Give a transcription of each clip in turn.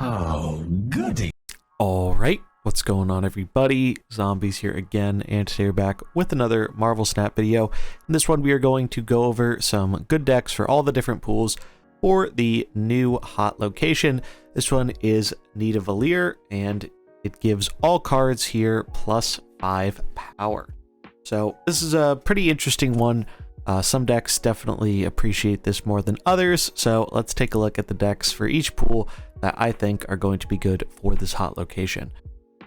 Oh, goody. Alright, what's going on everybody? Zombies here again, and today we're back with another Marvel Snap video. In this one we are going to go over some good decks for all the different pools for the new hot location. This one is Nidavellir, and it gives all cards here plus 5 power. So this is a pretty interesting one. Some decks definitely appreciate this more than others, so let's take a look at the decks for each pool that I think are going to be good for this hot location.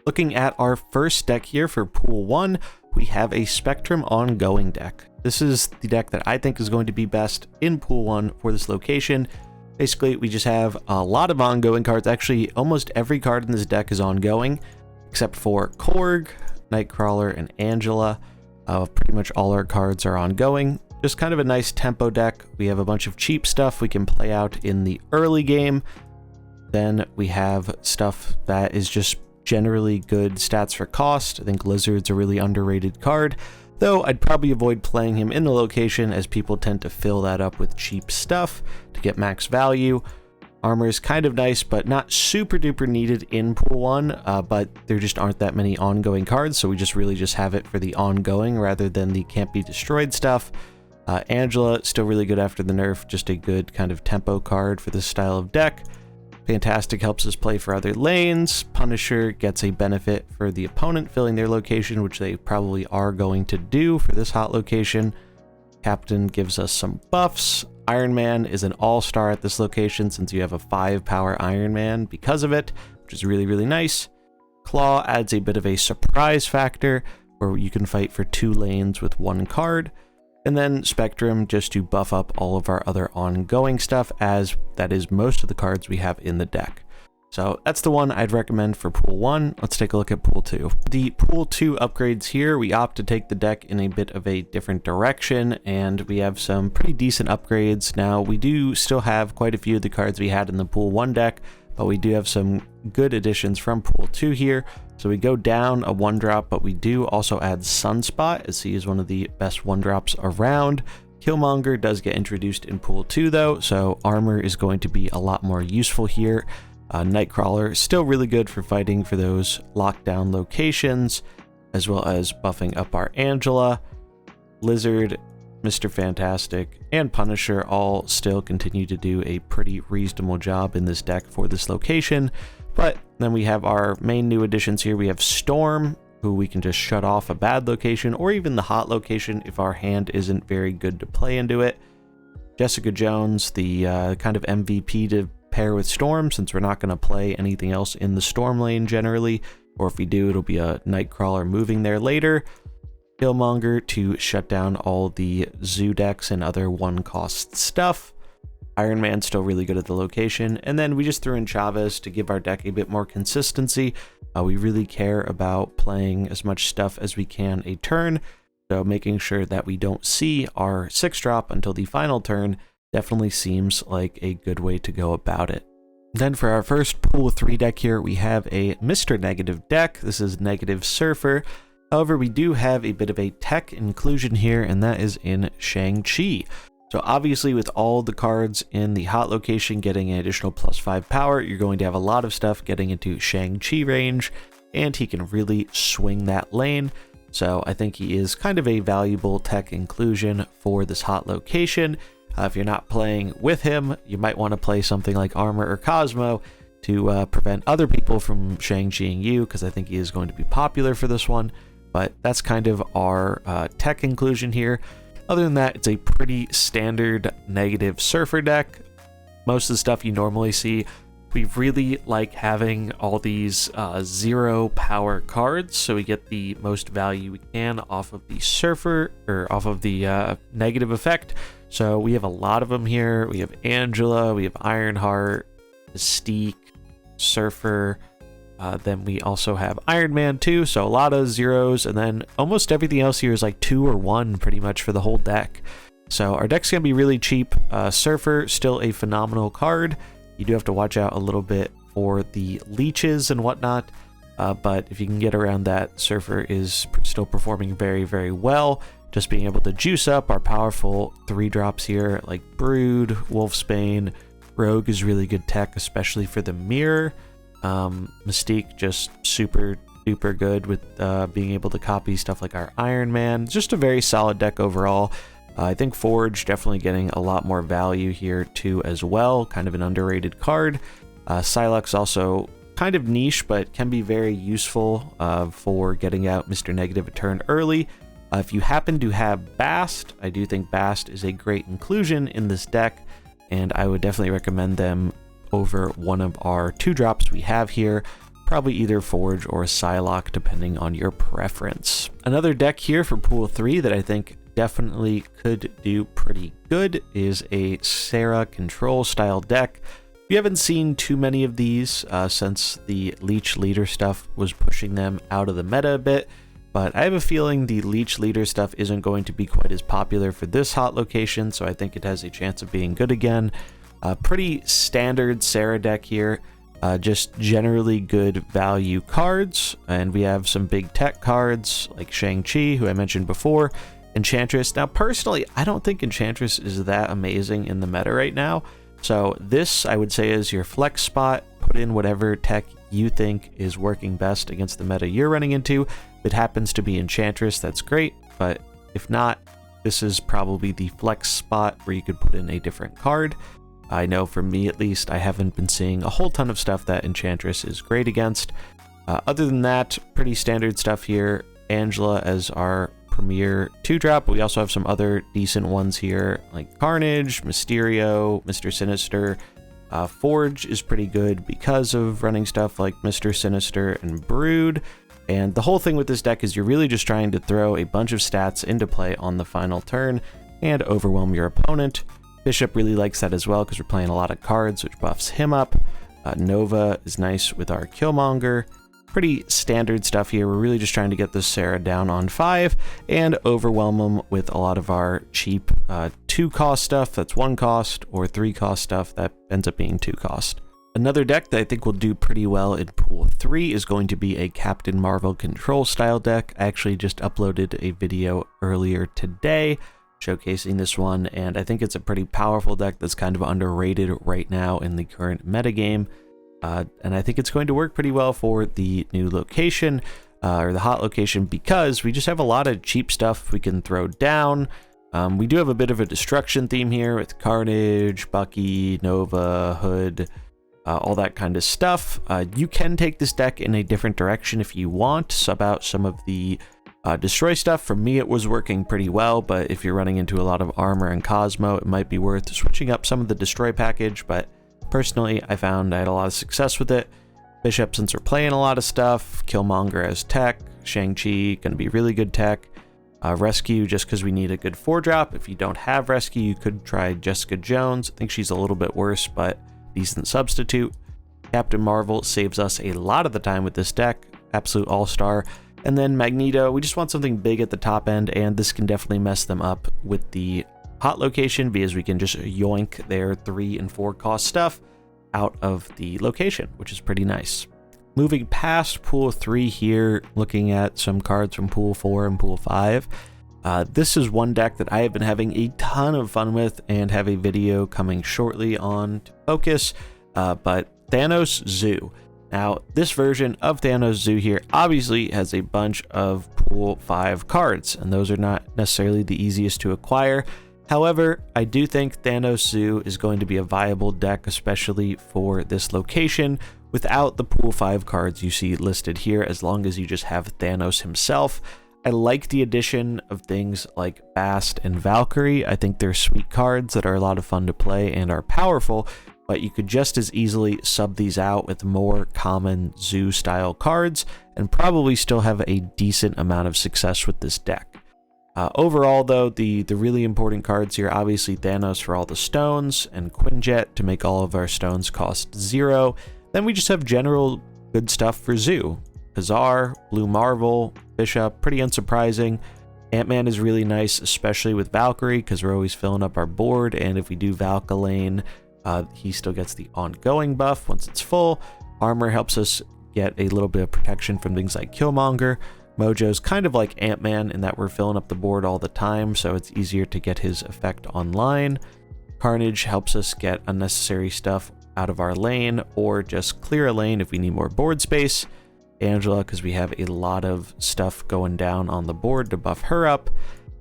Looking at our first deck here for Pool 1, we have a Spectrum Ongoing deck. This is the deck that I think is going to be best in Pool 1 for this location. Basically, we just have a lot of ongoing cards. Actually, almost every card in this deck is ongoing, except for Korg, Nightcrawler, and Angela. Pretty much all our cards are ongoing. Just kind of a nice tempo deck. We have a bunch of cheap stuff we can play out in the early game. Then we have stuff that is just generally good stats for cost. I think Lizard's a really underrated card, though I'd probably avoid playing him in the location as people tend to fill that up with cheap stuff to get max value. Armor is kind of nice, but not super duper needed in Pool 1, but there just aren't that many ongoing cards, so we really just have it for the ongoing rather than the can't be destroyed stuff. Angela, still really good after the nerf, just a good kind of tempo card for this style of deck. Fantastic helps us play for other lanes. Punisher gets a benefit for the opponent filling their location, which they probably are going to do for this hot location. Captain gives us some buffs. Iron Man is an all-star at this location since you have a 5 power Iron Man because of it, which is really, really nice. Claw adds a bit of a surprise factor where you can fight for 2 lanes with 1 card. And then Spectrum just to buff up all of our other ongoing stuff, as that is most of the cards we have in the deck. So that's the one I'd recommend for Pool 1. Let's take a look at Pool 2. The Pool 2 upgrades here, we opt to take the deck in a bit of a different direction, and we have some pretty decent upgrades. Now, we do still have quite a few of the cards we had in the Pool 1 deck, but we do have some good additions from Pool 2 here. So we go down a 1-drop, but we do also add Sunspot, as he is one of the best 1-drops around. Killmonger does get introduced in Pool 2 though, so armor is going to be a lot more useful here. Nightcrawler, still really good for fighting for those lockdown locations, as well as buffing up our Angela. Lizard, Mr. Fantastic, and Punisher all still continue to do a pretty reasonable job in this deck for this location. But then we have our main new additions here. We have Storm, who we can just shut off a bad location, or even the hot location if our hand isn't very good to play into it. Jessica Jones, the kind of MVP to pair with Storm, since we're not going to play anything else in the Storm lane generally, or if we do, it'll be a Nightcrawler moving there later. Killmonger to shut down all the Zoo decks and other 1-cost stuff. Iron Man still really good at the location, and then we just threw in Chavez to give our deck a bit more consistency. We really care about playing as much stuff as we can a turn, so making sure that we don't see our 6-drop until the final turn definitely seems like a good way to go about it. Then for our first Pool 3 deck here, we have a Mr. Negative deck. This is Negative Surfer. However, we do have a bit of a tech inclusion here, and that is in Shang-Chi. So obviously with all the cards in the hot location getting an additional plus 5 power, you're going to have a lot of stuff getting into Shang-Chi range, and he can really swing that lane. So I think he is kind of a valuable tech inclusion for this hot location. If you're not playing with him, you might want to play something like Armor or Cosmo to prevent other people from Shang-Chiing you, because I think he is going to be popular for this one. But that's kind of our tech inclusion here. Other than that, it's a pretty standard Negative Surfer deck. Most of the stuff you normally see. We really like having all these 0 power cards, so we get the most value we can off of the Surfer, or off of the negative effect. So we have a lot of them here. We have Angela, we have Ironheart, Mystique, Surfer. Then we also have Iron Man too, so a lot of 0s, and then almost everything else here is like 2 or 1 pretty much for the whole deck. So our deck's gonna be really cheap. Surfer, still a phenomenal card. You do have to watch out a little bit for the leeches and whatnot, but if you can get around that, Surfer is still performing very, very well. Just being able to juice up our powerful 3-drops here, like Brood, Wolfsbane, Rogue is really good tech, especially for the mirror. Mystique just super duper good with being able to copy stuff like our Iron Man. Just a very solid deck overall. I think Forge definitely getting a lot more value here too as well. Kind of an underrated card. Psylocke also kind of niche, but can be very useful for getting out Mr. Negative a turn early. If you happen to have Bast, I do think Bast is a great inclusion in this deck, and I would definitely recommend them over one of our 2-drops we have here. Probably either Forge or Psylocke, depending on your preference. Another deck here for Pool 3 that I think definitely could do pretty good is a Sarah control style deck. We haven't seen too many of these since the Leech Leader stuff was pushing them out of the meta a bit, but I have a feeling the Leech Leader stuff isn't going to be quite as popular for this hot location, so I think it has a chance of being good again. Pretty standard Sarah deck here, just generally good value cards, and we have some big tech cards like Shang-Chi, who I mentioned before, Enchantress. Now, personally, I don't think Enchantress is that amazing in the meta right now, so this, I would say, is your flex spot. Put in whatever tech you think is working best against the meta you're running into. If it happens to be Enchantress, that's great, but if not, this is probably the flex spot where you could put in a different card. I know for me at least, I haven't been seeing a whole ton of stuff that Enchantress is great against. Other than that, pretty standard stuff here. Angela as our premier 2-drop, but we also have some other decent ones here like Carnage, Mysterio, Mr. Sinister. Forge is pretty good because of running stuff like Mr. Sinister and Brood. And the whole thing with this deck is you're really just trying to throw a bunch of stats into play on the final turn and overwhelm your opponent. Bishop really likes that as well because we're playing a lot of cards, which buffs him up. Nova is nice with our Killmonger. Pretty standard stuff here. We're really just trying to get this Sarah down on 5 and overwhelm them with a lot of our cheap 2-cost stuff that's 1 cost, or 3-cost stuff that ends up being 2 cost. Another deck that I think will do pretty well in Pool 3 is going to be a Captain Marvel control style deck. I actually just uploaded a video earlier today showcasing this one, and I think it's a pretty powerful deck that's kind of underrated right now in the current metagame. And I think it's going to work pretty well for the new location, or the hot location, because we just have a lot of cheap stuff we can throw down. We do have a bit of a destruction theme here with Carnage, Bucky, Nova, Hood, all that kind of stuff. You can take this deck in a different direction if you want, sub out some of the destroy stuff. For me, it was working pretty well, but if you're running into a lot of armor and Cosmo, it might be worth switching up some of the destroy package, but personally, I found I had a lot of success with it. Bishop, since we're playing a lot of stuff, Killmonger as tech, Shang-Chi, gonna be really good tech. Rescue, just because we need a good 4-drop. If you don't have Rescue, you could try Jessica Jones. I think she's a little bit worse, but decent substitute. Captain Marvel saves us a lot of the time with this deck, absolute all-star. And then Magneto, we just want something big at the top end, and this can definitely mess them up with the hot location because we can just yoink their 3 and 4 cost stuff out of the location, which is pretty nice. Moving past Pool 3 here, looking at some cards from Pool 4 and Pool 5. This is one deck that I have been having a ton of fun with and have a video coming shortly on to focus, but Thanos Zoo. Now, this version of Thanos Zoo here obviously has a bunch of Pool 5 cards, and those are not necessarily the easiest to acquire. However, I do think Thanos Zoo is going to be a viable deck, especially for this location, without the Pool 5 cards you see listed here, as long as you just have Thanos himself. I like the addition of things like Bast and Valkyrie. I think they're sweet cards that are a lot of fun to play and are powerful, but you could just as easily sub these out with more common Zoo style cards and probably still have a decent amount of success with this deck. Overall, though, the really important cards here, obviously Thanos for all the stones and Quinjet to make all of our stones cost 0. Then we just have general good stuff for Zoo. Kazar, Blue Marvel, Bishop, pretty unsurprising. Ant-Man is really nice, especially with Valkyrie, because we're always filling up our board, and if we do Valkalane, he still gets the ongoing buff once it's full. Armor helps us get a little bit of protection from things like Killmonger. Mojo's kind of like Ant-Man in that we're filling up the board all the time, so it's easier to get his effect online. Carnage helps us get unnecessary stuff out of our lane, or just clear a lane if we need more board space. Angela, because we have a lot of stuff going down on the board to buff her up.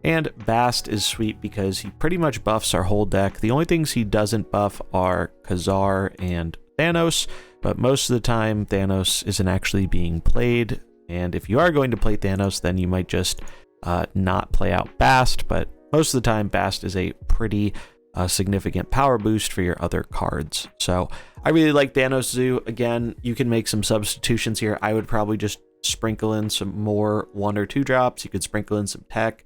And Bast is sweet because he pretty much buffs our whole deck. The only things he doesn't buff are Khazar and Thanos, but most of the time Thanos isn't actually being played. And if you are going to play Thanos, then you might just not play out Bast, but most of the time Bast is a pretty significant power boost for your other cards. So I really like Thanos Zoo. Again, you can make some substitutions here. I would probably just sprinkle in some more 1 or 2 drops. You could sprinkle in some tech.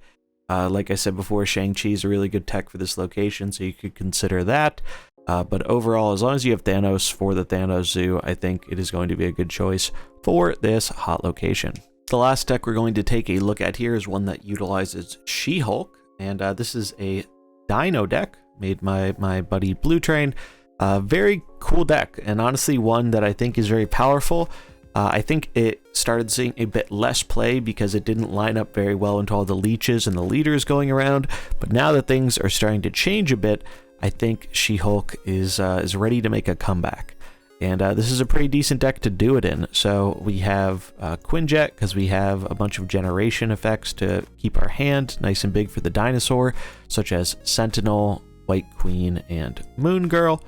Like I said before, Shang-Chi is a really good tech for this location, so you could consider that. But overall, as long as you have Thanos for the Thanos Zoo, I think it is going to be a good choice for this hot location. The last deck we're going to take a look at here is one that utilizes She-Hulk, and this is a Dino deck made by my buddy Blue Train. Very cool deck, and honestly one that I think is very powerful. I think it started seeing a bit less play because it didn't line up very well into all the leeches and the leaders going around, but now that things are starting to change a bit, I think She-Hulk is ready to make a comeback. And this is a pretty decent deck to do it in. So we have Quinjet, because we have a bunch of generation effects to keep our hand nice and big for the dinosaur, such as Sentinel, White Queen, and Moon Girl.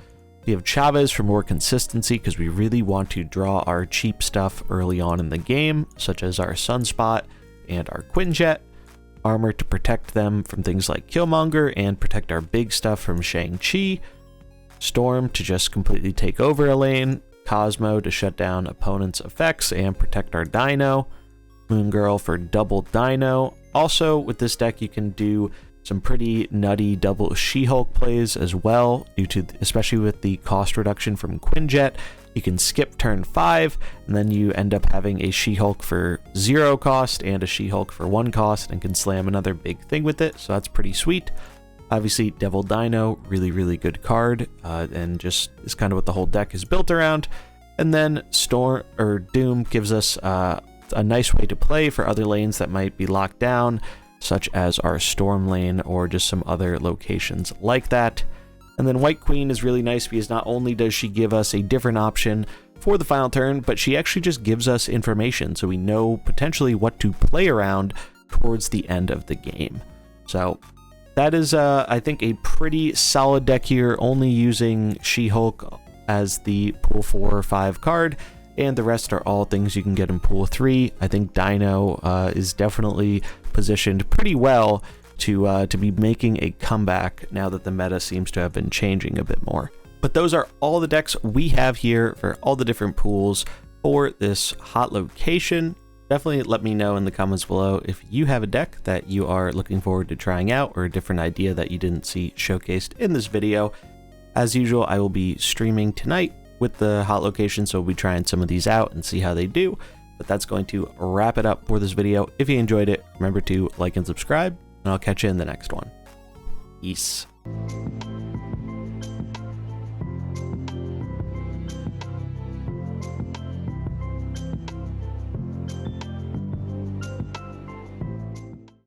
We have Chavez for more consistency, because we really want to draw our cheap stuff early on in the game, such as our Sunspot and our Quinjet. Armor to protect them from things like Killmonger and protect our big stuff from Shang-Chi. Storm to just completely take over a lane. Cosmo to shut down opponents' effects and protect our Dino. Moon Girl for double Dino. Also, with this deck, you can do some pretty nutty double She-Hulk plays as well, especially with the cost reduction from Quinjet. You can skip turn 5, and then you end up having a She-Hulk for 0 cost and a She-Hulk for 1 cost, and can slam another big thing with it, so that's pretty sweet. Obviously, Devil Dino, really, really good card, and just is kind of what the whole deck is built around. And then Doom gives us a nice way to play for other lanes that might be locked down, such as our Storm lane or just some other locations like that. And then White Queen is really nice because not only does she give us a different option for the final turn, but she actually just gives us information, so we know potentially what to play around towards the end of the game. So that is, I think, a pretty solid deck here, only using She-Hulk as the pool 4 or 5 card, and the rest are all things you can get in pool 3. I think Dino is definitely positioned pretty well to be making a comeback now that the meta seems to have been changing a bit more. But those are all the decks we have here for all the different pools for this hot location. Definitely let me know in the comments below if you have a deck that you are looking forward to trying out, or a different idea that you didn't see showcased in this video. As usual, I will be streaming tonight with the hot location, so we'll be trying some of these out and see how they do. But that's going to wrap it up for this video. If you enjoyed it, remember to like and subscribe, and I'll catch you in the next one. Peace.